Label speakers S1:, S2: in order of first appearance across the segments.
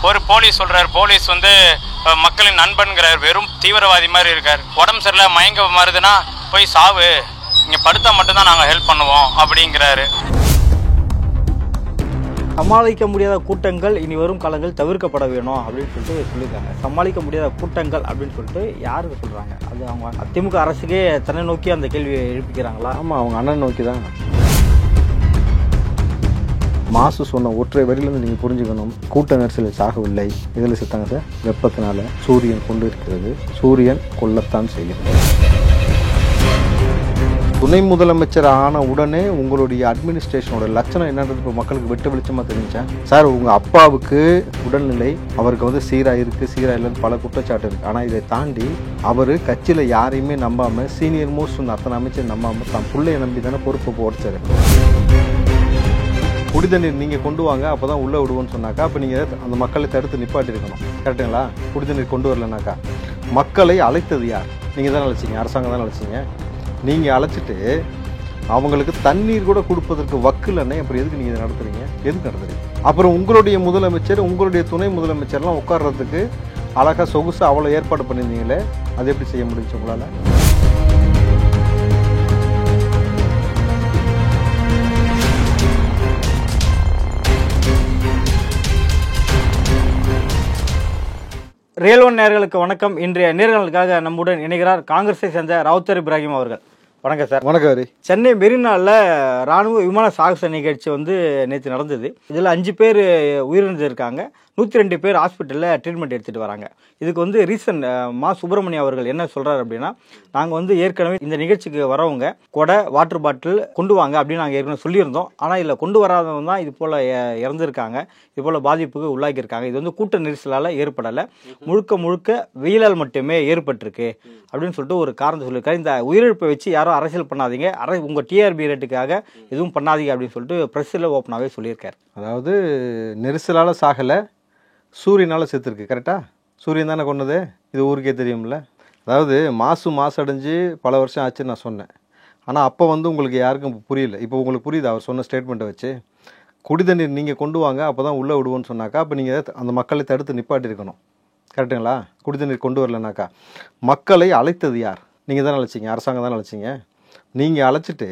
S1: ஒரு போலீஸ் சொல்றாரு, போலீஸ் வந்து மக்களின் நண்பன்கிறார், வெறும் தீவிரவாதி மாதிரி இருக்கார். உடம்பு சரியில்லை மயங்க மாறுதுன்னா போய் சாவு, இங்க படுத்தா மட்டும்தான் நாங்க ஹெல்ப் பண்ணுவோம் அப்படிங்கிறாரு.
S2: சமாளிக்க முடியாத கூட்டங்கள் இனி வரும் காலங்கள் தவிர்க்கப்பட வேணும் அப்படின்னு சொல்லிட்டு சொல்லியிருக்காங்க. சமாளிக்க முடியாத கூட்டங்கள் அப்படின்னு சொல்லிட்டு யாருக்கு சொல்றாங்க? அது அவங்க அதிமுக அரசுக்கே தன்னை நோக்கி அந்த கேள்வியை எழுப்பிக்கிறாங்களா?
S3: ஆமாம், அவங்க அண்ணன் நோக்கி தான். மாசு சொன்ன ஒற்றை வரியிலிருந்து நீங்கள் புரிஞ்சுக்கணும், கூட்ட நெரிசலில் சாகவில்லை. இதில் செத்தாங்க சார், வெப்பத்தினால. சூரியன் கொண்டு இருக்கிறது, சூரியன் கொல்லத்தான் செய்யும். துணை முதலமைச்சர் ஆன உடனே உங்களுடைய அட்மினிஸ்ட்ரேஷனோட லட்சணம் என்னன்றது இப்போ மக்களுக்கு வெட்ட வெளிச்சமாக தெரிஞ்சேன் சார். உங்கள் அப்பாவுக்கு உடல்நிலை அவருக்கு வந்து சீராக இருக்குது, சீராக இல்லைன்னு பல குற்றச்சாட்டு இருக்குது. ஆனால் இதை தாண்டி அவர் கட்சியில் யாரையுமே நம்பாமல், சீனியர் மோஸ்ட் அத்தனை அமைச்சர் நம்பாமல் தான் பிள்ளையை நம்பி தானே பொறுப்பை உடைச்சாரு. குடிதண்ணீர் நீங்கள் கொண்டு வாங்க, அப்போ தான் உள்ளே விடுவோன்னு சொன்னாக்கா, அப்போ நீங்கள் அந்த மக்களை தடுத்து நிப்பாட்டி இருக்கணும். கரெக்டுங்களா? குடிதண்ணீர் கொண்டு வரலனாக்கா மக்களை அழைத்தது யார்? நீங்கள் தான் அழைச்சிங்க, அரசாங்கம் தான் அழைச்சிங்க. நீங்கள் அழைச்சிட்டு அவங்களுக்கு தண்ணீர் கூட கொடுப்பதற்கு வக்கில்லைன்னே அப்புறம் எதுக்கு நீங்கள் இதை நடத்துறீங்க? எதுக்கு நடத்துறீங்க? அப்புறம் உங்களுடைய முதலமைச்சர், உங்களுடைய துணை முதலமைச்சர்லாம் உட்கார்றதுக்கு அழகாக சொகுசு அவ்வளோ ஏற்பாடு பண்ணியிருந்தீங்களே, அது எப்படி செய்ய முடிஞ்சு உங்களால்?
S2: ரியல் ஒன் நேயர்களுக்கு வணக்கம். இன்றைய நேயர்களுக்காக நம்முடன் இணைகிறார் காங்கிரஸை சேர்ந்த ராவுத்தர் இப்ராஹிம் அவர்கள். வணக்கம் சார்.
S3: வணக்கம் ஹரி.
S2: சென்னை மெரினாவில் ராணுவ விமான சாகச நிகழ்ச்சி வந்து நேற்று நடந்தது. இதில் 5 பேர் உயிரிழந்திருக்காங்க, 102 பேர் ஹாஸ்பிட்டலில் ட்ரீட்மெண்ட் எடுத்துகிட்டு வராங்க. இதுக்கு வந்து ரீசன் மா சுப்பிரமணியம் அவர்கள் என்ன சொல்கிறார் அப்படின்னா, நாங்கள் வந்து ஏற்கனவே இந்த நிகழ்ச்சிக்கு வரவங்க கொடை, வாட்டர் பாட்டில் கொண்டு வாங்க அப்படின்னு நாங்கள் ஏற்கனவே சொல்லியிருந்தோம். ஆனால் இதில் கொண்டு வராதவங்க தான் இது போல் இறந்துருக்காங்க, இது போல் பாதிப்புக்கு உள்ளாக்கியிருக்காங்க. இது வந்து கூட்ட நெரிசலால் ஏற்படலை, முழுக்க முழுக்க வெயிலால் மட்டுமே ஏற்பட்டிருக்கு அப்படின்னு சொல்லிட்டு ஒரு காரணம் சொல்லியிருக்காரு. இந்த உயிரிழப்பை வச்சு யாரும் அரசியல் பண்ணாதீங்க, உங்கள் டிஆர்பி ரேட்டுக்காக எதுவும் பண்ணாதீங்க அப்படின்னு சொல்லிட்டு ப்ரெஸ்ஸில் ஓப்பனாகவே சொல்லியிருக்காரு.
S3: அதாவது நெரிசலால் சாகலை, சூரியனால் செத்துருக்கு. கரெக்டாக? சூரியன் தானே கொண்டது, இது ஊருக்கே தெரியும்ல. அதாவது மாசடைஞ்சு பல வருஷம் ஆச்சுன்னு நான் சொன்னேன். ஆனால் அப்போ வந்து உங்களுக்கு யாருக்கும் புரியல. இப்போ உங்களுக்கு புரியுது அவர் சொன்ன ஸ்டேட்மெண்ட்டை வச்சு. குடிதண்ணீர் நீங்கள் கொண்டு வாங்க, அப்போ தான் உள்ளே விடுவோன்னு சொன்னாக்கா, அப்போ நீங்கள் அந்த மக்களை தடுத்து நிப்பாட்டி இருக்கணும். கரெக்டுங்களா? குடிதண்ணீர் கொண்டு வரலனாக்கா மக்களை அழைத்தது யார்? நீங்கள் தானே அழைச்சிங்க, அரசாங்கம் தானே அழைச்சிங்க. நீங்கள் அழைச்சிட்டு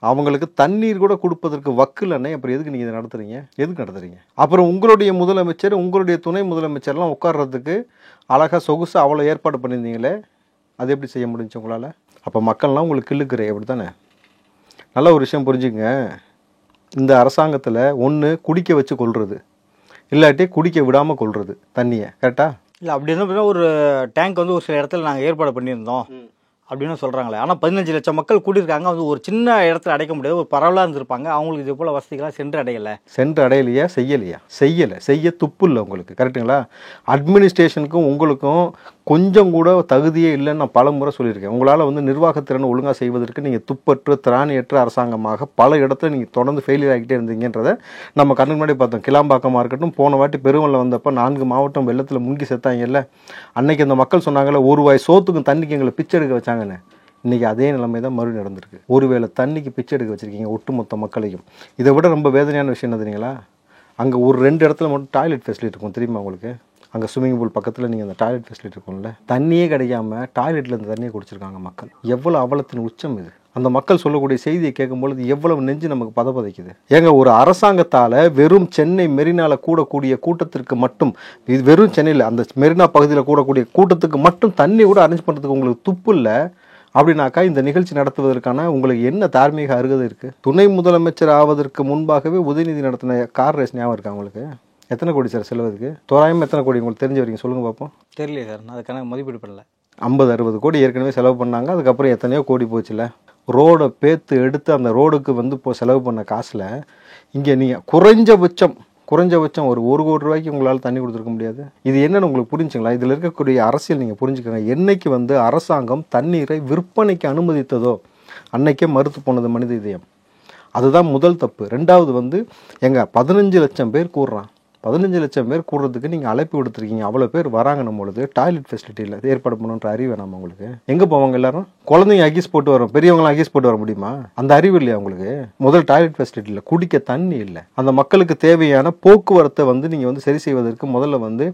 S3: அவங்களுக்கு தண்ணீர் கூட கொடுப்பதற்கு வக்கில்லைன்னே அப்புறம் எதுக்கு நீங்கள் இதை நடத்துறீங்க? எதுக்கு நடத்துறீங்க? அப்புறம் உங்களுடைய முதலமைச்சர், உங்களுடைய துணை முதலமைச்சர்லாம் உட்கார்றதுக்கு அழகாக சொகுசு அவ்வளோ ஏற்பாடு பண்ணியிருந்தீங்களே, அது எப்படி செய்ய முடிஞ்சு உங்களால்? அப்போ மக்கள்லாம் உங்களுக்கு கிள்ளுக்குறே, அப்படி தானே? நல்ல ஒரு விஷயம் புரிஞ்சுங்க. இந்த அரசாங்கத்தில் ஒன்று குடிக்க வச்சு கொள்வது, இல்லாட்டி குடிக்க விடாமல் கொள்வது தண்ணியை. கரெக்டாக?
S2: இல்லை, அப்படி இருந்தால் ஒரு டேங்க் வந்து ஒரு சில இடத்துல நாங்கள் ஏற்பாடு பண்ணியிருந்தோம் அப்படின்னு சொல்கிறாங்களே. ஆனால் 15 லட்சம் மக்கள் கூடியிருக்காங்க, வந்து ஒரு சின்ன இடத்துல அடைக்க முடியாது, ஒரு பரவலாக இருந்திருப்பாங்க. அவங்களுக்கு இது போல் வசதிகளாக சென்று அடையலையா? செய்ய துப்பு இல்லை உங்களுக்கு. கரெக்டுங்களா? அட்மினிஸ்ட்ரேஷனுக்கும் உங்களுக்கும் கொஞ்சம் கூட தகுதியே இல்லைன்னு நான் பல முறை சொல்லியிருக்கேன். உங்களால் வந்து நிர்வாகத்திறன் ஒழுங்காக செய்வதற்கு நீங்கள் துப்பற்று திராணியற்ற அரசாங்கமாக பல இடத்துல நீங்கள் தொடர்ந்து ஃபெயிலியர் ஆகிட்டே இருந்தீங்கன்றதை நம்ம கண்ணுக்கு முன்னாடி பார்த்தோம். கிளாம்பாக்கமாக இருக்கட்டும், போன வாட்டி பெருவெள்ளம் வந்தப்போ 4 மாவட்டம் வெள்ளத்தில் முங்கி செத்தாங்கல்ல, அன்னைக்கு அந்த மக்கள் சொன்னாங்கல்ல, ஒரு வாய் சோத்துக்கும் தண்ணிக்கு எங்களை பிச்சை எடுக்க வச்சாங்கன்னு. இன்றைக்கி அதே நிலைமை தான் மறுபடியும் நடந்திருக்கு. ஒருவேளை தண்ணிக்கு பிச்சை எடுக்க வச்சுருக்கீங்க ஒட்டுமொத்த மக்களையும். இதை விட ரொம்ப வேதனையான விஷயம் என்ன தெரியுங்களா? அங்கே ஒரு 2 இடத்துல மட்டும் டாய்லெட் ஃபெசிலிட்டி இருக்கும், தெரியுமா உங்களுக்கு? அங்கே ஸ்விம்மிங் பூல் பக்கத்தில் நீங்கள் அந்த டாய்லெட் ஃபெசிலிட்டி இருக்கும்ல, தண்ணியே கிடைக்காம டாய்லெட்டில் இந்த தண்ணியை குடிச்சிருக்காங்க மக்கள். எவ்வளோ அவலத்தின் உச்சம் இது! அந்த மக்கள் சொல்லக்கூடிய செய்தியை கேட்கும்பொழுது எவ்வளவு நெஞ்சு நமக்கு பதப்பதைக்குது. ஏங்க, ஒரு அரசாங்கத்தால் வெறும் சென்னை மெரினாவில் கூடக்கூடிய கூட்டத்திற்கு மட்டும், இது வெறும் சென்னையில் அந்த மெரினா பகுதியில் கூடக்கூடிய கூட்டத்துக்கு மட்டும் தண்ணி கூட அரேஞ்ச் பண்ணுறதுக்கு உங்களுக்கு துப்பு இல்லை அப்படின்னாக்கா, இந்த நிகழ்ச்சி நடத்துவதற்கான உங்களுக்கு என்ன தார்மீக அருகதை இருக்குது? துணை முதலமைச்சர் ஆவதற்கு முன்பாகவே உதயநிதி நடத்தின கார் ரேஸ் ஞாபகம் இருக்கா உங்களுக்கு? எத்தனை கோடி சார் செலவுக்கு? தோராயமாக எத்தனை கோடி உங்களுக்கு தெரிஞ்ச வரைக்கும் சொல்லுங்கள் பார்ப்போம். தெரியல சார், நான் அதுக்கான மதிப்பீடு பண்ணல.
S3: 50-60 கோடி ஏற்கனவே செலவு பண்ணாங்க. அதுக்கப்புறம் எத்தனையோ கோடி போச்சுல. ரோடை பேத்து எடுத்து அந்த ரோடுக்கு வந்து இப்போ செலவு பண்ண காசில் இங்கே நீங்கள் குறைஞ்சபட்சம் ஒரு 1 கோடி ரூபாய்க்கு உங்களால் தண்ணி கொடுத்துருக்க முடியாது. இது என்னன்னு உங்களுக்கு புரிஞ்சுங்களா? இதில் இருக்கக்கூடிய அரசியல் நீங்கள் புரிஞ்சுக்கோங்க. என்னைக்கு வந்து அரசாங்கம் தண்ணீரை விற்பனைக்கு அனுமதித்ததோ அன்னைக்கே மறுத்து போனது மனித இதயம். அதுதான் முதல் தப்பு. 2வது வந்து 15 லட்சம் பேர் கூடுறான், 15 லட்சம் பேர் கூடுறதுக்கு நீங்கள் அழைப்பு கொடுத்துருக்கீங்க. அவ்வளோ பேர் வராங்கன்னும் பொழுது டாய்லெட் ஃபெசிலிட்டி இல்லை, ஏற்பாடு பண்ணணுன்ற அறிவு வேணாமா உங்களுக்கு? எங்கே போவாங்க எல்லாரும்? குழந்தைங்க அகீஸ் போட்டு வரும், பெரியவங்களாம் அகீஸ் போட்டு வர முடியுமா? அந்த அறிவு இல்லையா உங்களுக்கு? முதல் டாய்லெட் ஃபெசிலிட்டி இல்லை, குடிக்க தண்ணி இல்லை. அந்த மக்களுக்கு தேவையான போக்குவரத்தை வந்து நீங்கள் வந்து சரி செய்வதற்கு முதல்ல வந்து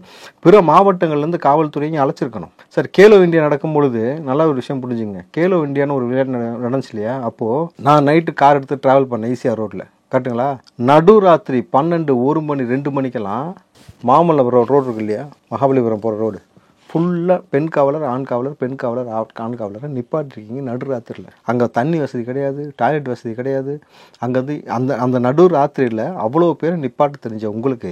S3: பிற மாவட்டங்கள்லேருந்து காவல்துறையும் அழைச்சிருக்கணும். சார், கேலோ இந்தியா நடக்கும் பொழுது நல்ல ஒரு விஷயம் புரிஞ்சுங்க. கேலோ இந்தியான்னு ஒரு விளையாட்டு நடந்துச்சு இல்லையா? அப்போது நான் நைட்டு கார் எடுத்து ட்ராவல் பண்ணேன் ஈசிஆர் ரோட்டில், கட்டுங்களா? நடுராத்திரி 12, 1 மணி 2 மணிக்கெல்லாம் மாமல்லபுரம் ரோடு இருக்கு இல்லையா, மகாபலிபுரம் போகிற ரோடு ஃபுல்லாக பெண் காவலர், ஆண் காவலர், பெண் காவலர், ஆண் காவலரை நிப்பாட்டிருக்கீங்க நடுராத்திரியில். அங்கே தண்ணி வசதி கிடையாது, டாய்லெட் வசதி கிடையாது. அங்கே வந்து அந்த நடுராத்திரியில் அவ்வளோ பேர் நிப்பாட்டு தெரிஞ்ச உங்களுக்கு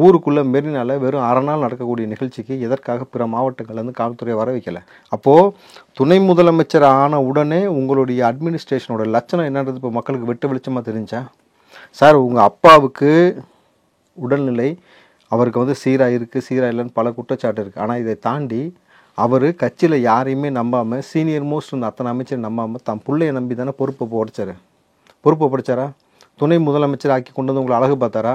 S3: ஊருக்குள்ளே மெரினால வெறும் அரை நாள் நடக்கக்கூடிய நிகழ்ச்சிக்கு எதற்காக பிற மாவட்டங்கள்லேருந்து காவல்துறையை வர வைக்கல? அப்போது துணை முதலமைச்சர் ஆன உடனே உங்களுடைய அட்மினிஸ்ட்ரேஷனோட லட்சணம் என்னன்றது இப்போ மக்களுக்கு வெட்ட வெளிச்சமாக தெரிஞ்சா? சார், உங்கள் அப்பாவுக்கு உடல்நிலை அவருக்கு வந்து சீராக இருக்குது, சீராக இல்லைன்னு பல குற்றச்சாட்டு இருக்குது. ஆனால் இதை தாண்டி அவர் கட்சியில் யாரையுமே நம்பாமல், சீனியர் மோஸ்ட் இருந்த அத்தனை அமைச்சர் நம்பாமல் தான் பிள்ளையை நம்பி தானே பொறுப்பை படித்தாரா? துணை முதலமைச்சர் ஆக்கி கொண்டு வந்து உங்களை அழகு பார்த்தாரா?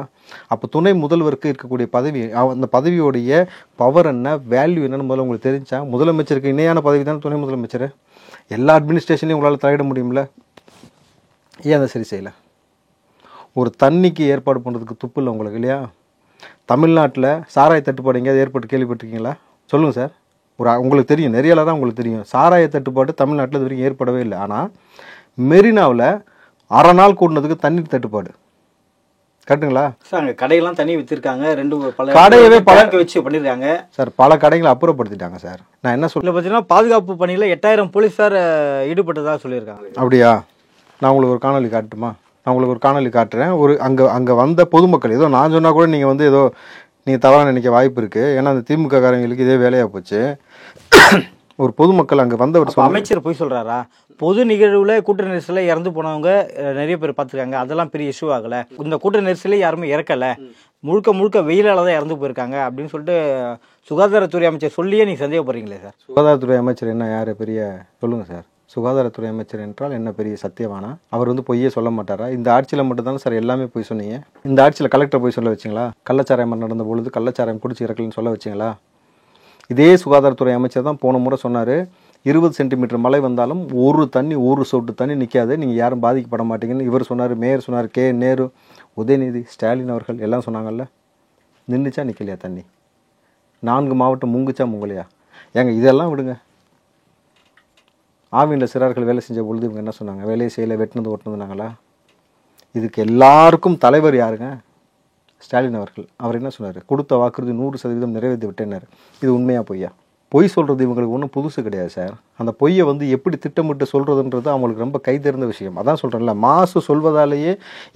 S3: அப்போ துணை முதல்வருக்கு இருக்கக்கூடிய பதவி, அந்த பதவியோடைய பவர் என்ன, வேல்யூ என்னன்னு முதல்ல உங்களுக்கு தெரிஞ்சா? முதலமைச்சருக்கு இணையான பதவி தானே துணை முதலமைச்சர். எல்லா அட்மினிஸ்ட்ரேஷனையும் உங்களால் தலையிட முடியும்ல? ஏன் அதை சரி செய்யலை? ஒரு தண்ணிக்கு ஏற்பாடு பண்ணுறதுக்கு துப்பு இல்லை உங்களுக்கு இல்லையா? தமிழ்நாட்டில் சாராய தட்டுப்பாடு எங்கேயாவது ஏற்பட்டு கேள்விப்பட்டிருக்கீங்களா? சொல்லுங்கள் சார். உங்களுக்கு தெரியும், நிறைய தான் உங்களுக்கு தெரியும். சாராய தட்டுப்பாடு தமிழ்நாட்டில் இது வரைக்கும் ஏற்படவே இல்லை. ஆனால் மெரினாவில் அரை நாள் கூடினதுக்கு தண்ணீர் தட்டுப்பாடு, கட்டுங்களா
S2: சார்? அங்கே கடையெல்லாம் தண்ணி விற்றுருக்காங்க, பல
S3: கடையவே
S2: வச்சு பண்ணியிருக்காங்க
S3: சார். பல கடைகளை அப்புறப்படுத்திட்டாங்க சார். நான் என்ன சொல்ல
S2: பார்த்தீங்கன்னா, பாதுகாப்பு பணியில் 8000 போலீஸார் ஈடுபட்டதாக சொல்லியிருக்காங்க.
S3: அப்படியா? நான் உங்களுக்கு ஒரு காணொலி காட்டுமா? நான் உங்களுக்கு ஒரு காணொலி காட்டுறேன். அங்கே வந்த பொதுமக்கள், ஏதோ நான் சொன்னால் கூட நீங்கள் வந்து ஏதோ நீங்கள் தவறாக நினைக்க வாய்ப்பு இருக்குது. ஏன்னா அந்த திமுக காரங்களுக்கு இதே வேலையாக போச்சு. ஒரு பொதுமக்கள் அங்கே வந்தவர்
S2: அமைச்சர் போய் சொல்கிறாரா? பொது நிகழ்வில் கூட்ட நெரிசலில் இறந்து போனவங்க நிறைய பேர் பார்த்துருக்காங்க, அதெல்லாம் பெரிய இஷ்யூ ஆகலை. இந்த கூட்ட நெரிசலே யாருமே இறக்கலை, முழுக்க வெயிலால் தான் இறந்து போயிருக்காங்க அப்படின்னு சொல்லிட்டு சுகாதாரத்துறை அமைச்சர் சொல்லியே நீங்கள் சந்தேகப்படுறீங்களே சார்?
S3: சுகாதாரத்துறை அமைச்சர் என்ன யார் பெரிய, சொல்லுங்கள் சார். சுகாதாரத்துறை அமைச்சர் என்றால் என்ன பெரிய சத்தியவானா? அவர் வந்து பொய்யே சொல்ல மாட்டாரா? இந்த ஆட்சியில் மட்டும்தானே சார் எல்லாமே போய் சொன்னீங்க. இந்த ஆட்சியில் கலெக்டர் போய் சொல்ல வச்சிங்களா? கள்ளச்சாராயம் நடந்த பொழுது கள்ளச்சாராயம் குடிச்சு இறக்கலன்னு சொல்ல வச்சிங்களா? இதே சுகாதாரத்துறை அமைச்சர் தான் போன முறை சொன்னார், 20 சென்டிமீட்டர் மழை வந்தாலும் ஒரு சொட்டு தண்ணி நிற்காது, நீங்கள் யாரும் பாதிக்கப்பட மாட்டீங்கன்னு இவர் சொன்னார். மேயர் சொன்னார், கே நேரு, உதயநிதி ஸ்டாலின் அவர்கள் எல்லாம் சொன்னாங்கல்ல. நின்றுச்சா நிற்கலையா தண்ணி? 4 மாவட்டம் முங்குச்சா முங்கலையா? ஏங்க இதெல்லாம் விடுங்க. ஆவியில் சிறார்கள் வேலை செஞ்ச பொழுது இவங்க என்ன சொன்னாங்க? வேலையை செய்யலை, வெட்டினது ஒட்டினதுனாங்களா? இதுக்கு எல்லாருக்கும் தலைவர் யாருங்க? ஸ்டாலின் அவர்கள். அவர் என்ன சொன்னார்? கொடுத்த வாக்குறுதி 100% நிறைவேற்றி விட்டேன்னாரு. இது உண்மையாக பொய்யா? பொய் சொல்கிறது இவங்களுக்கு ஒன்றும் புதுசு கிடையாது சார். அந்த பொய்யை வந்து எப்படி திட்டமிட்டு சொல்கிறதுன்றது அவங்களுக்கு ரொம்ப கைதேர்ந்த விஷயம். அதான் சொல்கிறேன்ல, மாசு சொல்வதாலேயே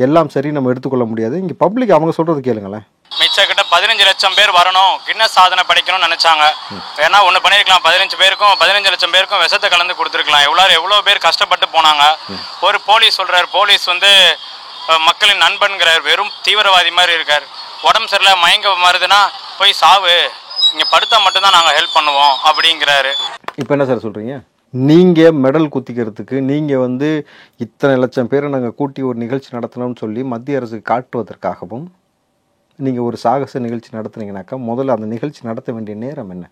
S3: எல்லாம் சரி நம்ம எடுத்துக்கொள்ள முடியாது. இங்கே பப்ளிக் அவங்க சொல்கிறது கேளுங்களேன்.
S1: மிச்சக்கிட்ட 15 லட்சம் பேர் வரணும், கின்னஸ் சாதனை படைக்கணும்னு நினைச்சாங்க. ஏன்னா ஒன்று பண்ணியிருக்கலாம், 15 லட்சம் பேருக்கும் விஷத்தை கலந்து கொடுத்துருக்கலாம். எவ்வளோ பேர் கஷ்டப்பட்டு போனாங்க. ஒரு போலீஸ் சொல்கிறார், போலீஸ் வந்து மக்களின் நண்பன்கிறார், வெறும் தீவிரவாதி மாதிரி இருக்கார். உடம்பு சரியில்லை, மயங்க மாறுதுன்னா போய் சாவு, இங்கே படுத்தா மட்டும்தான் நாங்கள் ஹெல்ப் பண்ணுவோம் அப்படிங்கிறாரு.
S3: இப்போ என்ன சார் சொல்கிறீங்க? நீங்கள் மெடல் குத்திக்கிறதுக்கு, நீங்கள் வந்து இத்தனை லட்சம் பேரை நாங்கள் கூட்டி ஒரு நிகழ்ச்சி நடத்தணும்னு சொல்லி மத்திய அரசுக்கு காட்டுவதற்காகவும் நீங்கள் ஒரு சாகச நிகழ்ச்சி நடத்துனீங்கன்னாக்கா முதல்ல அந்த நிகழ்ச்சி நடத்த வேண்டிய நேரம் என்ன?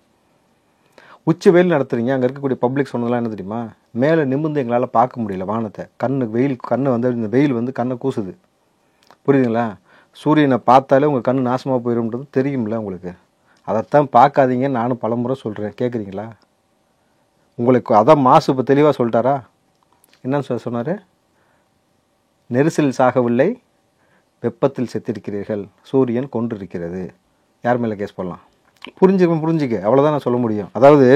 S3: உச்சி வெயில் நடத்துறீங்க. அங்கே இருக்கக்கூடிய பப்ளிக் சொன்னதெல்லாம் என்ன தெரியுமா? மேலே நிமிர்ந்து எங்களால் பார்க்க முடியல வானத்தை, கண்ணு வந்து இந்த வெயில் வந்து கண்ணை கூசுது, புரியுதுங்களா? சூரியனை பார்த்தாலே உங்கள் கண்ணு நாசமாக போயிடும்ன்றது தெரியும்ல உங்களுக்கு. அதைத்தான் பார்க்காதீங்கன்னு நானும் பலமுறை சொல்கிறேன், கேட்குறீங்களா? உங்களுக்கு அதான் மாசு இப்போ தெளிவாக சொல்லிட்டாரா? என்னன்னு சொன்னார்? நெரிசல் சாகவில்லை, வெப்பத்தில் செத்திருக்கிறீர்கள், சூரியன் கொண்டிருக்கிறது. யார் மேலே கேஸ் போடலாம்? புரிஞ்சுக்க, அவ்வளோதான் நான் சொல்ல முடியும். அதாவது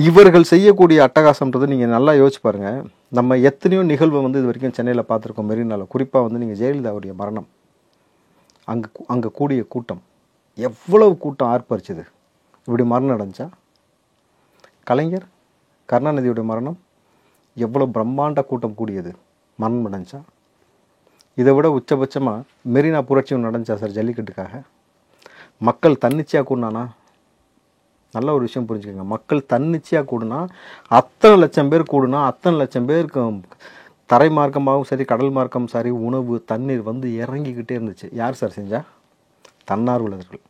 S3: இவர்கள் செய்யக்கூடிய அட்டகாசம்ன்றது நீங்கள் நல்லா யோசிச்சு பாருங்கள். நம்ம எத்தனையோ நிகழ்வை வந்து இது வரைக்கும் சென்னையில் பார்த்துருக்கோம், மெரினாவில். குறிப்பாக வந்து நீங்கள் ஜெயலலிதாவுடைய மரணம், அங்கே கூடிய கூட்டம், எவ்வளவு கூட்டம் ஆர்ப்பரிச்சுது. இப்படி மரணம் நடந்துச்சா? கலைஞர் கருணாநிதியுடைய மரணம் எவ்வளோ பிரம்மாண்ட கூட்டம் கூடியது, மரணம் நடந்துச்சா? இதை விட உச்சபட்சமாக மெரினா புரட்சி நடந்துச்சா சார் ஜல்லிக்கட்டுக்காக? மக்கள் தன்னிச்சையாக கூடினானா? நல்ல ஒரு விஷயம் புரிஞ்சுக்கோங்க. மக்கள் தன்னிச்சையாக கூடுனா, அத்தனை லட்சம் பேர் கூடுனா, அத்தனை லட்சம் பேருக்கு தரை மார்க்கமாகவும் சரி கடல் மார்க்கம் சரி உணவு தண்ணீர் வந்து இறங்கிக்கிட்டே இருந்துச்சு. யார் சார் செஞ்சா? தன்னார்வலர்கள்,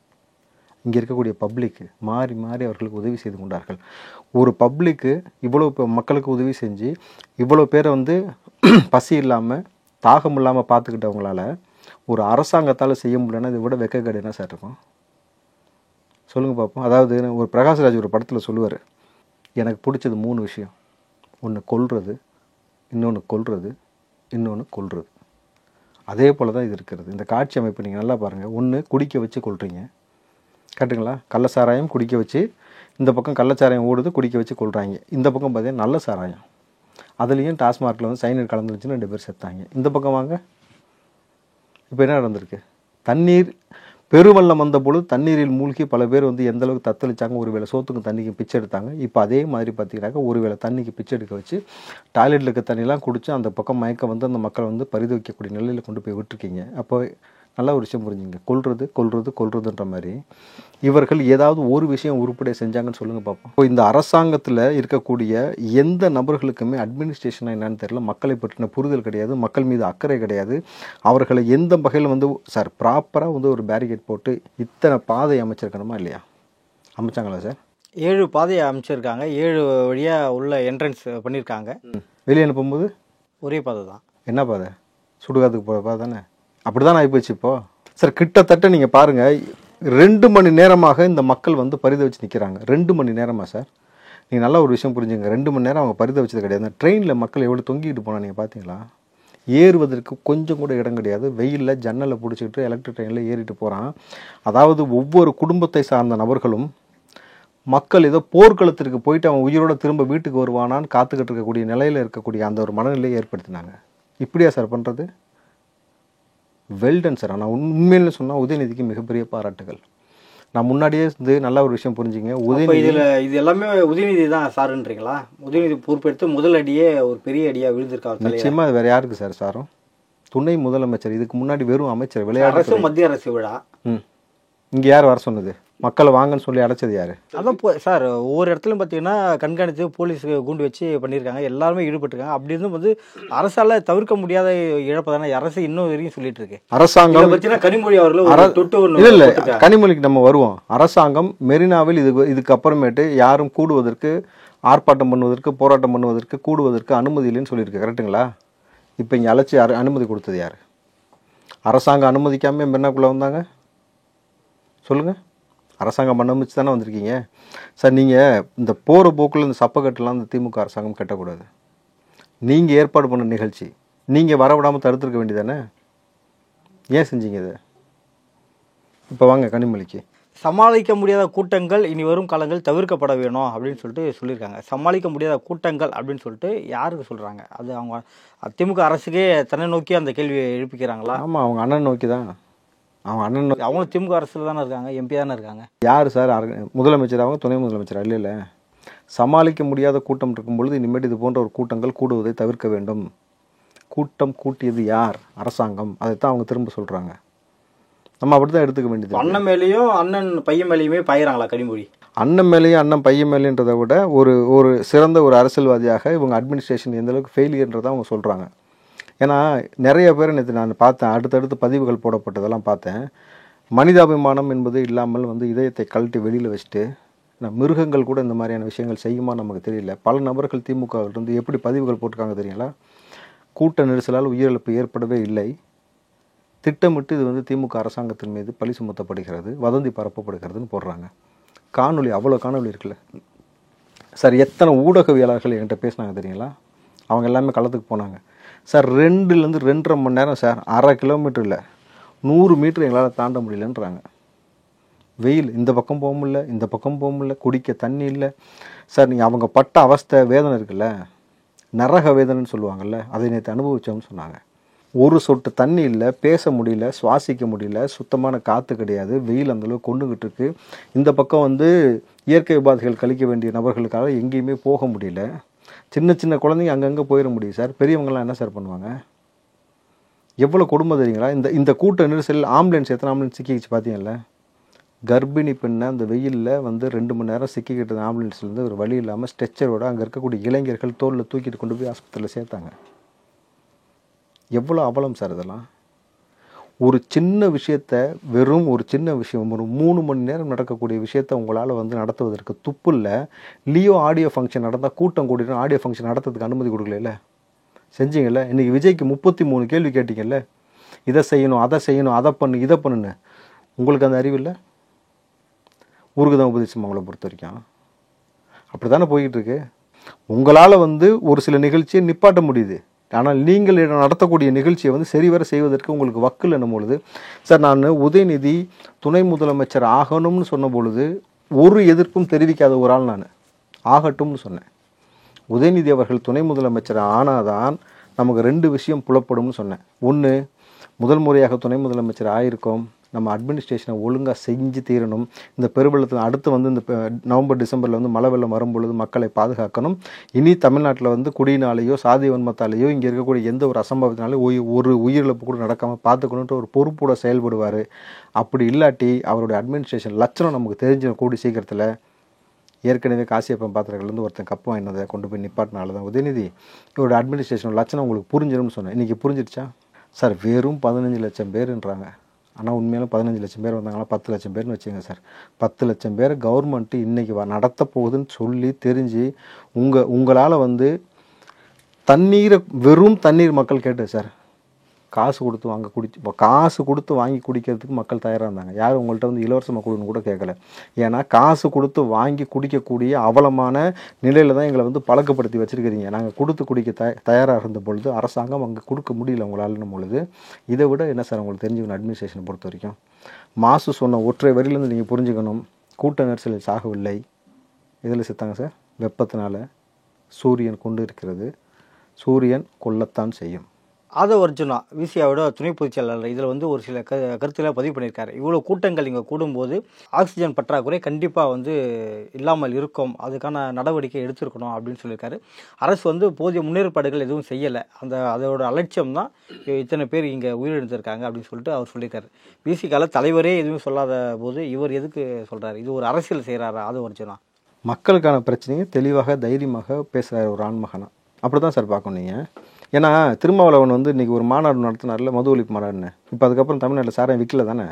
S3: இங்கே இருக்கக்கூடிய பப்ளிக்கு மாறி மாறி அவர்களுக்கு உதவி செய்து கொண்டார்கள். ஒரு பப்ளிக்கு இவ்வளோ மக்களுக்கு உதவி செஞ்சு இவ்வளோ பேரை வந்து பசி இல்லாமல் தாகம் இல்லாமல் பார்த்துக்கிட்டவங்களால ஒரு அரசாங்கத்தால் செய்ய முடியலன்னா இதை விட வெக்கக்கேடு என்ன சார் இருக்கும் சொல்லுங்கள் பார்ப்போம். அதாவது ஒரு பிரகாஷ்ராஜ் ஒரு படத்தில் சொல்லுவார், எனக்கு பிடிச்சது 3 விஷயம், ஒன்று கொல்றது, இன்னொன்று கொல்றது, இன்னொன்று கொல்றது. அதே போல் தான் இது இருக்கிறது. இந்த காட்சி அமைப்பு நீங்கள் நல்லா பாருங்கள். ஒன்று குடிக்க வச்சு கொல்றீங்க, கரெக்டுங்களா? கள்ளச்சாராயம் குடிக்க வச்சு, இந்த பக்கம் கள்ளச்சாராயம் ஓடுது, குடிக்க வச்சு கொள்றாங்க. இந்த பக்கம் பார்த்தீங்கன்னா நல்ல சாராயம், அதுலேயும் டாஸ்மார்க்கில் வந்து சைனட் கலந்துருச்சுன்னு 2 பேர் செத்தாங்க. இந்த பக்கம் வாங்க, இப்போ என்ன நடந்திருக்கு? தண்ணீர் பெருவெள்ளம் வந்த பொழுது தண்ணீரில் மூழ்கி பல பேர் வந்து எந்த அளவுக்கு தத்தளிச்சாங்க, ஒரு வேளை சோத்துக்கு தண்ணிக்கு பிச்சை எடுத்தாங்க. இப்போ அதே மாதிரி பார்த்தீங்கன்னாக்கா ஒரு வேளை தண்ணிக்கு பிச்சை எடுக்க வச்சு டாய்லெட்டில் இருக்க தண்ணியெலாம் குடித்து அந்த பக்கம் மயக்கம் வந்து அந்த மக்களை வந்து பரிதவிக்கக்கூடிய நிலையில் கொண்டு போய் விட்டுருக்கீங்க. அப்போ நல்ல ஒரு விஷயம் புரிஞ்சுங்க, கொல்றதுன்ற மாதிரி இவர்கள் ஏதாவது ஒரு விஷயம் உருப்படியாக செஞ்சாங்கன்னு சொல்லுங்கள் பார்ப்போம். இப்போ இந்த அரசாங்கத்தில் இருக்கக்கூடிய எந்த நபர்களுக்குமே அட்மினிஸ்ட்ரேஷனாக என்னன்னு தெரியல, மக்களை பற்றின புரிதல் கிடையாது, மக்கள் மீது அக்கறை கிடையாது. அவர்களை எந்த வகையில் வந்து சார் ப்ராப்பராக வந்து ஒரு பேரிகேட் போட்டு இத்தனை பாதை அமைச்சிருக்கணுமா இல்லையா? அமைச்சாங்களா சார்?
S2: 7 பாதையை அமைச்சிருக்காங்க, 7 வழியாக உள்ள என்ட்ரன்ஸ் பண்ணியிருக்காங்க.
S3: வெளியே அனுப்பும்போது
S2: ஒரே பாதை தான்.
S3: என்ன பாதை? சுடுகாட்டுக்கு போகிற பாதை தானே? அப்படி தான் ஆகிப்போச்சு இப்போது சார். கிட்டத்தட்ட நீங்கள் பாருங்கள், 2 மணி நேரமாக இந்த மக்கள் வந்து பரிதவிச்சு நிற்கிறாங்க. 2 மணி நேரமாக சார். நீங்கள் நல்லா ஒரு விஷயம் புரிஞ்சுங்க, 2 மணி நேரம் அவங்க பரிதவிச்சது கிடையாது. ட்ரெயினில் மக்கள் எவ்வளோ தொங்கிட்டு போனால் நீங்கள் பார்த்தீங்களா? ஏறுவதற்கு கொஞ்சம் கூட இடம் கிடையாது. வெயிலில் ஜன்னலை பிடிச்சிக்கிட்டு எலக்ட்ரிக் ட்ரெயினில் ஏறிட்டு போகிறான். அதாவது ஒவ்வொரு குடும்பத்தை சார்ந்த நபர்களும் மக்கள் ஏதோ போர்க்களத்திற்கு போயிட்டு அவன் உயிரோட திரும்ப வீட்டுக்கு வருவானான்னு காத்துக்கிட்டு இருக்கக்கூடிய நிலையில் இருக்கக்கூடிய அந்த ஒரு மனநிலையை ஏற்படுத்தினாங்க. இப்படியா சார் பண்ணுறது? Well done sir. ஆனால் உண்மையில சொன்னால் உதயநிதிக்கு மிகப்பெரிய பாராட்டுகள். நான் முன்னாடியே வந்து நல்ல ஒரு விஷயம் புரிஞ்சுங்க, உதயநிதி
S2: இது எல்லாமே உதயநிதி தான் சாருன்றீங்களா? உதயநிதி பொறுப்பெடுத்து முதல் அடியே ஒரு பெரிய அடியாக விழுந்திருக்காரு.
S3: நிச்சயமாக அது வேறு யாருக்கு சார் சாரும்? துணை முதலமைச்சர். இதுக்கு முன்னாடி வெறும் அமைச்சர், விளையாட்டு
S2: மத்திய அரசு விழா.
S3: இங்கே யார் வர சொன்னது? மக்களை வாங்கன்னு சொல்லி அடைச்சது யாரு?
S2: அதான் சார், ஒவ்வொரு இடத்துலையும் பார்த்தீங்கன்னா கண்காணித்து போலீஸுக்கு கூண்டு வச்சு பண்ணியிருக்காங்க, எல்லாருமே ஈடுபட்டிருக்காங்க. அப்படி இருந்தும் வந்து அரசால தவிர்க்க முடியாத இழப்பு தானே அரசு இன்னும் வரைக்கும் சொல்லிட்டு இருக்கு.
S3: அரசாங்கம்
S2: பார்த்தீங்கன்னா கனிமொழி அவர்கள்
S3: இல்லை கனிமொழிக்கு நம்ம வருவோம். அரசாங்கம் மெரினாவில் இதுக்கு அப்புறமேட்டு யாரும் கூடுவதற்கு, ஆர்ப்பாட்டம் பண்ணுவதற்கு, போராட்டம் பண்ணுவதற்கு, கூடுவதற்கு அனுமதி இல்லைன்னு சொல்லியிருக்கு, கரெக்டுங்களா? இப்போ இங்கே அழைச்சி அனுமதி கொடுத்தது யார்? அரசாங்கம் அனுமதிக்காம மெரினாக்குள்ளே வந்தாங்க சொல்லுங்கள். அரசாங்கம் அனுமதிச்சு தானே வந்திருக்கீங்க சார். நீங்கள் இந்த போகிற போக்கில் இந்த சப்பக்கட்டெல்லாம் இந்த திமுக அரசாங்கம் கட்டக்கூடாது. நீங்கள் ஏற்பாடு பண்ண நிகழ்ச்சி நீங்கள் வரவிடாமல் தடுத்துருக்க வேண்டியதானே? ஏன் செஞ்சீங்க இதை? இப்போ வாங்க கனிமொழிக்கு.
S2: சமாளிக்க முடியாத கூட்டங்கள் இனி வரும் காலங்கள் தவிர்க்கப்பட வேணும் அப்படின்னு சொல்லியிருக்காங்க. சமாளிக்க முடியாத கூட்டங்கள் அப்படின்னு சொல்லிட்டு யாருக்கு சொல்கிறாங்க? அது அவங்க திமுக அரசுக்கே தன்னை நோக்கி அந்த கேள்வியை எழுப்பிக்கிறாங்களா?
S3: ஆமாம், அவங்க அண்ணன் நோக்கி தான்.
S2: அவங்க திமுக அரசில் தானே இருக்காங்க, எம்பி தானே இருக்காங்க.
S3: யார் சார் முதலமைச்சர்? அவங்க துணை முதலமைச்சர் இல்லை. சமாளிக்க முடியாத கூட்டம் இருக்கும் பொழுது இனிமேட்டு இது போன்ற ஒரு கூட்டங்கள் கூடுவதை தவிர்க்க வேண்டும். கூட்டம் கூட்டியது யார்? அரசாங்கம். அதைத்தான் அவங்க திரும்ப சொல்கிறாங்க. நம்ம அப்படி தான் எடுத்துக்க வேண்டியது.
S2: அண்ணன் மேலேயும் அண்ணன் பையன் மேலேயுமே பயிறாங்களா கனிமொழி?
S3: அண்ணன் மேலேயும் அண்ணன் பையன் மேலேன்றதை விட ஒரு சிறந்த ஒரு அரசியல்வாதியாக இவங்க அட்மினிஸ்ட்ரேஷன் எந்த அளவுக்கு ஃபெயிலியர்ன்றதை அவங்க சொல்கிறாங்க. ஏன்னா நிறைய பேர் நேற்று நான் பார்த்தேன், அடுத்தடுத்து பதிவுகள் போடப்பட்டதெல்லாம் பார்த்தேன். மனிதாபிமானம் என்பது இல்லாமல் வந்து இதயத்தை கழட்டி வெளியில் வச்சுட்டு மிருகங்கள் கூட இந்த மாதிரியான விஷயங்கள் செய்யுமா நமக்கு தெரியல. பல நபர்கள் திமுகவிலிருந்து எப்படி பதிவுகள் போட்டிருக்காங்க தெரியுங்களா? கூட்ட நெரிசலால் உயிரிழப்பு ஏற்படவே இல்லை, திட்டமிட்டு இது வந்து திமுக அரசாங்கத்தின் மீது பழி சுமத்தப்படுகிறது, வதந்தி பரப்பப்படுகிறதுன்னு போடுறாங்க. காணொலி, அவ்வளோ காணொலி இருக்குல்ல சார். எத்தனை ஊடகவியலாளர்கள் என்கிட்ட பேசினாங்க தெரியுங்களா? அவங்க எல்லாமே களத்துக்கு போனாங்க சார். 2லேருந்து 2.5 மணி நேரம் சார். 1/2 கிலோமீட்டர் இல்லை, 100 மீட்டர் எங்களால் தாண்ட முடியலன்றாங்க. வெயில், இந்த பக்கம் போக முடியல, இந்த பக்கம் போக முடியல, குடிக்க தண்ணி இல்லை சார். நீங்கள் அவங்க பட்ட அவஸ்தை வேதனை இருக்குல்ல, நரக வேதனைன்னு சொல்லுவாங்கள்ல, அதை நேற்று அனுபவித்தோம்னு சொன்னாங்க. ஒரு சொட்டு தண்ணி இல்லை, பேச முடியல, சுவாசிக்க முடியல, சுத்தமான காற்று கிடையாது, வெயில் அந்தளவுக்கு கொண்டுகிட்டு இருக்கு. இந்த பக்கம் வந்து இயற்கை உபாதைகள் கழிக்க வேண்டிய நபர்களுக்காக எங்கேயுமே போக முடியல. சின்ன சின்ன குழந்தைங்க அங்கங்கே போயிட முடியும் சார். பெரியவங்களாம் என்ன சார் பண்ணுவாங்க? எவ்வளோ கொடுமை தெரியுங்களா? இந்த கூட்ட நெரிசல் ஆம்புலன்ஸ் எத்தனை ஆம்புலன்ஸ் சிக்கிச்சு பார்த்தீங்கல்ல? கர்ப்பிணி பெண்ணை அந்த வெயிலில் வந்து 2 மணி நேரம் சிக்கிக்கிட்டது ஆம்புலன்ஸ்லேருந்து ஒரு வழி இல்லாமல் ஸ்ட்ரெச்சரோடு அங்கே இருக்கக்கூடிய இளைஞர்கள் தோளில் தூக்கிட்டு கொண்டு போய் ஆஸ்பத்திரியில் சேர்த்தாங்க. எவ்வளோ அவலம் சார் இதெல்லாம். ஒரு சின்ன விஷயத்த வெறும் ஒரு சின்ன விஷயம் ஒரு 3 மணி நேரம் நடக்கக்கூடிய விஷயத்த உங்களால் வந்து நடத்துவதற்கு துப்பு இல்லை. லியோ ஆடியோ ஃபங்க்ஷன் நடந்தால் கூட்டம் கூட்டிட்டு ஆடியோ ஃபங்க்ஷன் நடத்துறதுக்கு அனுமதி கொடுக்கல. செஞ்சீங்கல்ல. இன்றைக்கி விஜய்க்கு 33 கேள்வி கேட்டீங்கல்ல. இதை செய்யணும், அதை செய்யணும், அதை பண்ணு, இதை பண்ணுன்னு. உங்களுக்கு அந்த அறிவு இல்லை. ஊருக்கு தான் உபதேசம் அவங்கள பொறுத்த வரைக்கும். அப்படி தானே போய்கிட்டு இருக்கு. உங்களால் வந்து ஒரு சில நிகழ்ச்சியை நிப்பாட்ட முடியுது. ஆனால் நீங்கள் நடத்தக்கூடிய நிகழ்ச்சியை வந்து சரிவர செய்வதற்கு உங்களுக்கு வக்கில் என்னும் பொழுது, சார் நான் உதயநிதி துணை முதலமைச்சர் ஆகணும்னு சொன்ன பொழுது ஒரு எதிர்ப்பும் தெரிவிக்காத ஒரு ஆள் நான். ஆகட்டும்னு சொன்னேன். உதயநிதி அவர்கள் துணை முதலமைச்சர் ஆனாதான் நமக்கு 2 விஷயம் புலப்படும்னு சொன்னேன். ஒன்று, முதல் முறையாக துணை முதலமைச்சர் ஆயிருக்கோம், நம்ம அட்மினிஸ்ட்ரேஷனை ஒழுங்காக செஞ்சு தீரணும். இந்த பெருவெள்ளத்தில் அடுத்து வந்து இந்த நவம்பர் டிசம்பரில் வந்து மழை வெள்ளம் வரும்பொழுது மக்களை பாதுகாக்கணும். இனி தமிழ்நாட்டில் வந்து குடியினாலேயோ சாதி வன்மத்தாலேயோ இங்கே இருக்கக்கூடிய எந்த ஒரு அசம்பாவித்தினாலும் ஒரு உயிரிழப்பு கூட நடக்காமல் பார்த்துக்கணுன்ட்டு ஒரு பொறுப்போட செயல்படுவார். அப்படி இல்லாட்டி அவருடைய அட்மினிஸ்ட்ரேஷன் லட்சணம் நமக்கு தெரிஞ்ச கூடி சீக்கிரத்தில். ஏற்கனவே காசியப்பன் பாத்திரங்கள்லேருந்து ஒருத்தன் கப்பு வாங்கினதை கொண்டு போய் நிப்பாட்டினால தான் உதயநிதி இவரோட அட்மினிஸ்ட்ரேஷன் லட்சணம் உங்களுக்கு புரிஞ்சிடும்னு சொன்னேன். இன்றைக்கி புரிஞ்சிடுச்சா சார்? வெறும் 15 லட்சம் பேருன்றாங்க. ஆனால் உண்மையிலும் 15 லட்சம் பேர் வந்தாங்கன்னா 10 லட்சம் பேர்னு வச்சுங்க சார். 10 லட்சம் பேர் கவர்மெண்ட்டு இன்றைக்கி நடத்த போகுதுன்னு சொல்லி தெரிஞ்சு உங்களால் வந்து தண்ணீரை வெறும் தண்ணீர் மக்கள் கேட்டது சார். காசு கொடுத்து வாங்கி குடிக்கிறதுக்கு மக்கள் தயாராக இருந்தாங்க. யாரும் உங்கள்கிட்ட வந்து இலவசமாக கொடுன்னு கூட கேட்கல. ஏன்னா காசு கொடுத்து வாங்கி குடிக்கக்கூடிய அவலமான நிலையில் தான் எங்களை வந்து பழக்கப்படுத்தி வச்சுருக்கிறீங்க. நாங்கள் கொடுத்து குடிக்க தயாராக இருந்த பொழுது அரசாங்கம் அங்கே கொடுக்க முடியல உங்களாலும் பொழுது. இதை விட என்ன சார் உங்களுக்கு தெரிஞ்சுக்கணும்? அட்மினிஸ்ட்ரேஷனை பொறுத்த வரைக்கும் மாசு சொன்ன ஒற்றை வரியிலேருந்து நீங்கள் புரிஞ்சுக்கணும். கூட்ட நெரிசலில் சாகவில்லை. இதில் செத்தாங்க சார். வெப்பத்தினால. சூரியன் கொண்டு இருக்கிறது. சூரியன் கொல்லத்தான் செய்யும்.
S2: ஆதவ் அர்ஜுனா விசியாவோட துணை பொதுச் செயலாளர் இதில் வந்து ஒரு சில கருத்துக்களை பதிவு பண்ணியிருக்காரு. இவ்வளோ கூட்டங்கள் இங்கே கூடும்போது ஆக்சிஜன் பற்றாக்குறை கண்டிப்பாக வந்து இல்லாமல் இருக்கும், அதுக்கான நடவடிக்கை எடுத்திருக்கணும் அப்படின்னு சொல்லியிருக்காரு. அரசு வந்து போதிய முன்னேற்பாடுகள் எதுவும் செய்யலை, அதோட அலட்சியம் தான் இத்தனை பேர் இங்கே உயிரிழந்திருக்காங்க அப்படின்னு சொல்லிட்டு அவர் சொல்லியிருக்காரு. விசிகால தலைவரே எதுவும் சொல்லாத போது இவர் எதுக்கு சொல்கிறாரு? இது ஒரு அரசியல் செய்கிறாரா ஆதவ் அர்ஜுனா?
S3: மக்களுக்கான பிரச்சனையை தெளிவாக தைரியமாக பேசுகிறார் ஒரு ஆண்மகனா. அப்படி தான் சார் பார்க்கணும் நீங்கள். ஏன்னா திருமாவளவன் வந்து இன்றைக்கி ஒரு மாநாடு நடத்தினார்ல, மது ஒழிப்பு மாநாடுன்னு. இப்போ அதுக்கப்புறம் தமிழ்நாட்டில் சாராயம் விற்கல தானே,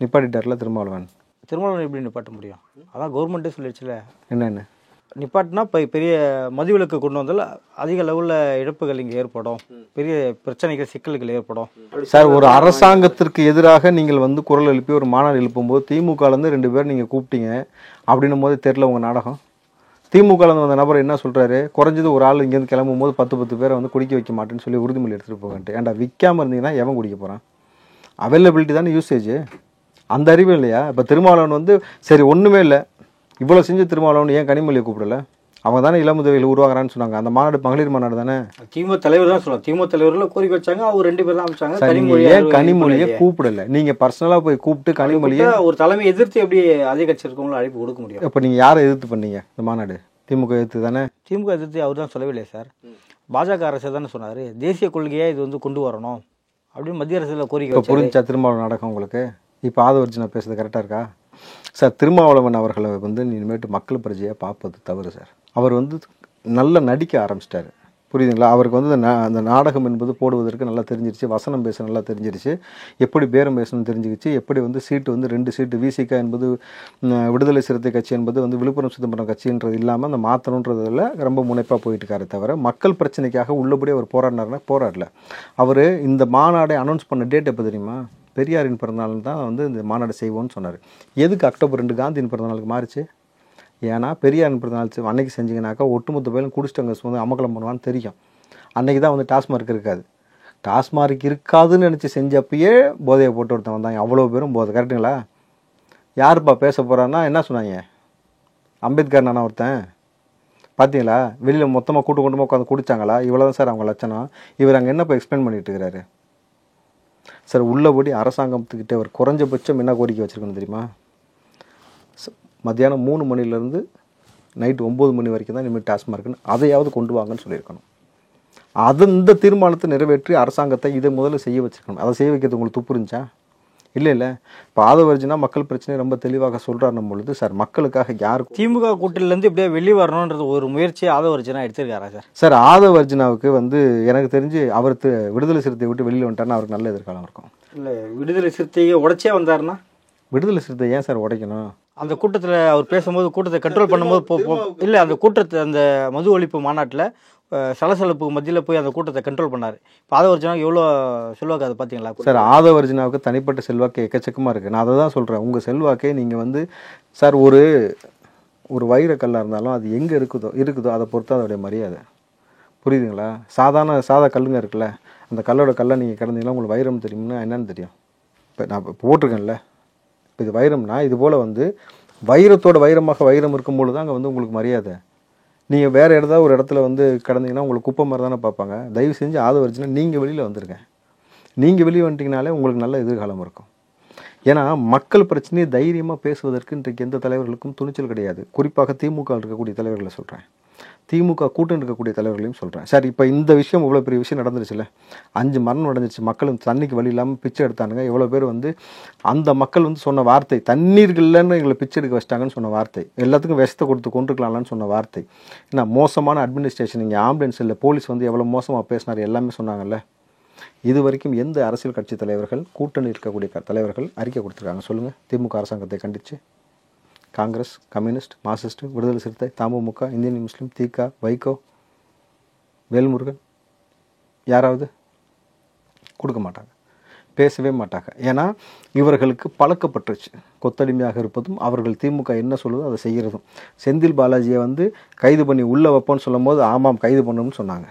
S3: நிப்பாட்டிட்டார்ல திருமாவளவன்.
S2: திருமாவளவன் எப்படி நிப்பாட்ட முடியும்? அதான் கவர்மெண்ட்டே சொல்லிடுச்சுல.
S3: என்னென்னு
S2: நிப்பாட்டினா இப்போ பெரிய மதுவிலக்கு கொண்டு வந்தால் அதிக லெவலில் இழப்புகள் இங்கே ஏற்படும், பெரிய பிரச்சனைகள் சிக்கல்கள் ஏற்படும்.
S3: சார், ஒரு அரசாங்கத்திற்கு எதிராக நீங்கள் வந்து குரல் எழுப்பி ஒரு மாநாடு எழுப்பும்போது திமுகலேருந்து 2 பேர் நீங்கள் கூப்பிட்டீங்க அப்படின்னும் போது தெரில உங்கள் நாடகம். திமுகலேருந்து வந்த நபர் என்ன சொல்கிறாரு? குறைஞ்சது ஒரு ஆள் இங்கேருந்து கிளம்பும் போது 10 பேரை வந்து குடிக்க வைக்க மாட்டேன்னு சொல்லி உறுதிமொழி எடுத்துகிட்டு போகன்ட்டு. ஏன்டா விற்காமல் இருந்தீங்கன்னா எவன் குடிக்க போகிறான்? அவைலபிலிட்டி தானே யூசேஜ். அந்த அறிவு இல்லையா? இப்போ திருமாவளவன் வந்து சரி ஒன்றுமே இல்லை, இவ்வளோ செஞ்சு திருமாவளவன் ஏன் கனிமொழியை கூப்பிடல? அவங்க தானே இளமுதவிகள் உருவாகிறான்னு சொன்னாங்க. அந்த மாநாடு மகளிர் மாநாடு தானே.
S2: திமுக தலைவர் தான் சொல்லுவாங்க. திமுக தலைவர்கள் கோரிக்கை வச்சாங்க, அவர் 2 பேர் தான் அமைச்சாங்க.
S3: ஏன் கனிமொழியை கூப்பிடல? நீங்கள் பர்சனலாக போய் கூப்பிட்டு கனிமொழியை
S2: ஒரு தலைமை எதிர்த்து எப்படி அதே கட்சி இருக்கவங்களும் அழைப்பு கொடுக்க முடியும்?
S3: இப்போ நீங்கள் யாரை எதிர்த்து பண்ணீங்க இந்த மாநாடு? திமுக எதிர்த்து தானே.
S2: திமுக எதிர்த்து அவர் தான் சொல்லவே இல்லையே சார். பாஜக அரசு தானே சொன்னார் தேசிய கொள்கையாக இது வந்து கொண்டு வரணும் அப்படின்னு மத்திய அரசில் கோரிக்கை.
S3: இப்போ புரிஞ்சா திருமாவளவன் நடக்கும் உங்களுக்கு? இப்போ ஆதவ அர்ஜுனா பேசுறது கரெக்டாக இருக்கா சார்? திருமாவளவன் அவர்களை வந்து இனிமேட்டு மக்கள் பிரஜையாக பார்ப்பது தவறு சார். அவர் வந்து நல்லா நடிக்க ஆரம்பிச்சிட்டாரு, புரியுதுங்களா? அவருக்கு வந்து அந்த நாடகம் என்பது போடுவதற்கு நல்லா தெரிஞ்சிருச்சு, வசனம் பேச நல்லா தெரிஞ்சிருச்சு, எப்படி பேரம் பேசணும்னு தெரிஞ்சுக்கிச்சு, எப்படி வந்து சீட்டு வந்து 2 சீட்டு விசிகா என்பது விடுதலை சிறுத்தை கட்சி என்பது வந்து விழுப்புரம் சிதம்பரம் கட்சின்றது இல்லாமல் அந்த மாற்றணுன்றதில் ரொம்ப முனைப்பாக போயிட்டு இருக்காரு. தவிர மக்கள் பிரச்சனைக்காக உள்ளபடியே அவர் போராடினார்னா போராடல. அவர் இந்த மாநாடை அனௌன்ஸ் பண்ண டேட் எப்போ தெரியுமா? பெரியாரின் பிறந்தநாள் தான் வந்து இந்த மாநாடு செய்வோம்னு சொன்னார். எதுக்கு அக்டோபர் 2 காந்தியின் பிறந்தநாளுக்கு மாறிச்சு? ஏன்னா பெரியாரின் பிறந்தநாள் அன்னைக்கு செஞ்சிங்கனாக்கா ஒட்டுமொத்த பேரும் குடிச்சிட்டவங்க வந்து அமக்கலம் பண்ணுவான்னு தெரியும். அன்றைக்கி தான் வந்து டாஸ்மார்க் இருக்காது. டாஸ்மார்க் இருக்காதுன்னு நினச்சி செஞ்சப்பயே போதையை போட்டு ஒருத்தன் வந்தாங்க. அவ்வளோ பேரும் போதை. கரெக்டுங்களா? யாருப்பா பேச போகிறான்னா என்ன சொன்னாங்க? அம்பேத்கர் நானா ஒருத்தன் பார்த்தீங்களா? வெளியில் மொத்தமாக கூட்டமாக உட்காந்து குடித்தாங்களா? இவ்வளோ தான் சார் அவங்க லட்சணம். இவர் அங்கே என்னப்போ எக்ஸ்பிளைன் பண்ணிட்டு இருக்கிறாரு சார்? உள்ளபடி அரசாங்கத்துக்கிட்ட அவர் குறைஞ்சபட்சம் என்ன கோரிக்கை வச்சுருக்கணும் தெரியுமா? மத்தியானம் 3 மணிலேருந்து நைட்டு 9 மணி வரைக்கும் தான் இனிமேல் டாஸ்மார்க்குன்னு அதையாவது கொண்டு வாங்கன்னு சொல்லியிருக்கணும். அது இந்த தீர்மானத்தை நிறைவேற்றி அரசாங்கத்தை இதை முதல்ல செய்ய வச்சுருக்கணும். அதை செய்ய வைக்கிறது உங்களுக்கு துப்பு இருந்துச்சா? இல்லை இப்போ ஆதவர்ஜினா மக்கள் பிரச்சனை ரொம்ப தெளிவாக சொல்கிறார் பொழுது சார் மக்களுக்காக யாருக்கும்
S2: திமுக கூட்டணிலேருந்து இப்படியே வெளியே வரணுன்றது ஒரு முயற்சியை ஆதவர்ஜினா எடுத்திருக்காரா சார்?
S3: சார் ஆதவர்ஜினாவுக்கு எனக்கு தெரிஞ்சு அவர் விடுதலை சிறுத்தை விட்டு வெளியில் வந்துட்டாருன்னா அவருக்கு நல்ல எதிர்காலம் இருக்கும்.
S2: இல்லை விடுதலை சிறுத்தையை உடைச்சே வந்தாருன்னா?
S3: விடுதலை சிறுத்தை ஏன் சார் உடைக்கணும்?
S2: அந்த கூட்டத்தில் அவர் பேசும்போது கூட்டத்தை கண்ட்ரோல் பண்ணும்போது இல்லை அந்த கூட்டத்தை அந்த மது ஒழிப்பு மாநாட்டில் சலசலப்புக்கு மத்தியில் போய் அந்த கூட்டத்தை கண்ட்ரோல் பண்ணார். இப்போ ஆதவர்ஜினாவுக்கு எவ்வளோ செல்வாக்கு அதை பார்த்தீங்களா
S3: சார்? ஆதவர்ஜினாவுக்கு தனிப்பட்ட செல்வாக்கு எக்கச்சக்கமாக இருக்குது. நான் அதை தான் சொல்கிறேன். உங்கள் செல்வாக்கே நீங்கள் சார் ஒரு வைரக்கல்லாக இருந்தாலும் அது எங்கே இருக்குதோ அதை பொறுத்து அதோடைய மரியாதை. புரியுதுங்களா? சாதா கல்லுங்க இருக்குல்ல, அந்த கல்லோட கல்லை நீங்கள் கிடந்தீங்கன்னா உங்களுக்கு வைரம் தெரியும்னா என்னன்னு தெரியும். இப்போ நான் போட்டிருக்கேன்ல, இப்போ இது வைரம்னா இது போல் வைரத்தோட வைரம் இருக்கும்போது தான் அங்கே உங்களுக்கு மரியாதை. நீங்கள் வேறு ஒரு இடத்துல கிடந்தீங்கன்னா உங்களுக்கு குப்பை மாதிரி தானே பார்ப்பாங்க. தயவு செஞ்சு ஆதவர்ஜினா நீங்கள் வெளியில் வந்துருங்க. நீங்கள் வெளியே வந்துட்டிங்கனாலே உங்களுக்கு நல்ல எதிர்காலம் இருக்கும். ஏன்னா மக்கள் பிரச்சனையை தைரியமாக பேசுவதற்கு இன்றைக்கு எந்த தலைவர்களுக்கும் துணிச்சல் கிடையாது. குறிப்பாக திமுக இருக்கக்கூடிய தலைவர்களை சொல்கிறேன், திமுக கூட்டணி இருக்கக்கூடிய தலைவர்களையும் சொல்கிறேன். சார் இப்போ இந்த விஷயம் இவ்வளோ பெரிய விஷயம் நடந்துருச்சுல்ல, 5 மரணம் நடந்துச்சு, மக்களும் தண்ணிக்கு வழி இல்லாமல் பிச்சை எடுத்தானுங்க. எவ்வளோ பேர் அந்த மக்கள் சொன்ன வார்த்தை, தண்ணீர்கள் இல்லைன்னு எங்களை பிச்சை எடுக்க வச்சிட்டாங்கன்னு சொன்ன வார்த்தை, எல்லாத்துக்கும் விஷத்தை கொடுத்து கொண்டிருக்கலாம்னு சொன்ன வார்த்தை, என்ன மோசமான அட்மினிஸ்ட்ரேஷன், இங்கே ஆம்புலன்ஸ் இல்லை, போலீஸ் எவ்வளோ மோசமாக பேசினார் எல்லாமே சொன்னாங்கல்ல. இது வரைக்கும் எந்த அரசியல் கட்சி தலைவர்கள், கூட்டணி இருக்கக்கூடிய தலைவர்கள் அறிக்கை கொடுத்துருக்காங்க சொல்லுங்கள் திமுக அரசாங்கத்தை கண்டித்து? காங்கிரஸ், கம்யூனிஸ்ட், மார்க்சிஸ்ட், விடுதலை சிறுத்தை, தமுமுக, இந்தியன் முஸ்லீம், திக, வைகோ, வேல்முருகன் யாராவது கொடுக்க மாட்டாங்க, பேசவே மாட்டாங்க. ஏன்னா இவர்களுக்கு பழக்கப்பட்டுருச்சு கொத்தடிமையாக இருப்பதும், அவர்கள் திமுக என்ன சொல்லுதோ அதை செய்கிறதும். செந்தில் பாலாஜியை கைது பண்ணி உள்ளே வைப்போன்னு சொல்லும் போது ஆமாம் கைது பண்ணணும்னு சொன்னாங்க.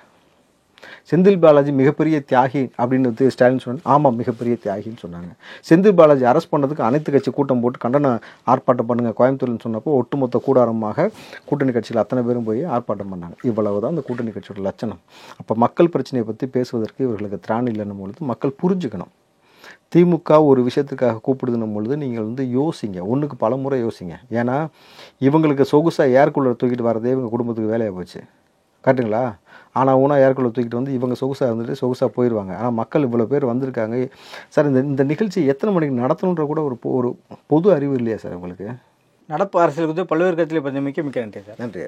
S3: செந்தில் பாலாஜி மிகப்பெரிய தியாகி அப்படின்னு ஸ்டாலின் சொன்னாங்க, ஆமாம் மிகப்பெரிய தியாகின்னு சொன்னாங்க. செந்தில் பாலாஜி அரெஸ்ட் பண்ணதுக்கு அனைத்து கட்சி கூட்டம் போட்டு கண்டன ஆர்ப்பாட்டம் பண்ணுங்க கோயம்புத்தூர்னு சொன்னப்போ ஒட்டுமொத்த கூடாரமாக கூட்டணி கட்சியில் அத்தனை பேரும் போய் ஆர்ப்பாட்டம் பண்ணாங்க. இவ்வளவுதான் அந்த கூட்டணி கட்சியோட லட்சணம். அப்போ மக்கள் பிரச்சனையை பற்றி பேசுவதற்கு இவர்களுக்கு திராணி இல்லைன்னும் பொழுது மக்கள் புரிஞ்சுக்கணும். திமுக ஒரு விஷயத்துக்காக கூப்பிடுதுன்னும் பொழுது நீங்கள் யோசிங்க, ஒன்றுக்கு பல முறை யோசிங்க. ஏன்னா இவங்களுக்கு சொகுசாக ஏர்கூலர் தூக்கிட்டு வரதே இவங்க குடும்பத்துக்கு வேலையாக போச்சு, கரெக்டுங்களா? ஆனால் ஊனா ஏர்கூலர் தூக்கிட்டு இவங்க சொகுசாக இருந்துட்டு சொகுசாக போயிடுவாங்க. ஆனால் மக்கள் இவ்வளோ பேர் வந்திருக்காங்க சார். இந்த நிகழ்ச்சி எத்தனை மணிக்கு நடத்தணுன்ற கூட ஒரு பொது அறிவு இல்லையா சார் உங்களுக்கு?
S2: நடப்பு அரசியலுக்கு பல்வேறு கட்சியில் மிக்க நன்றி சார்.
S3: நன்றி.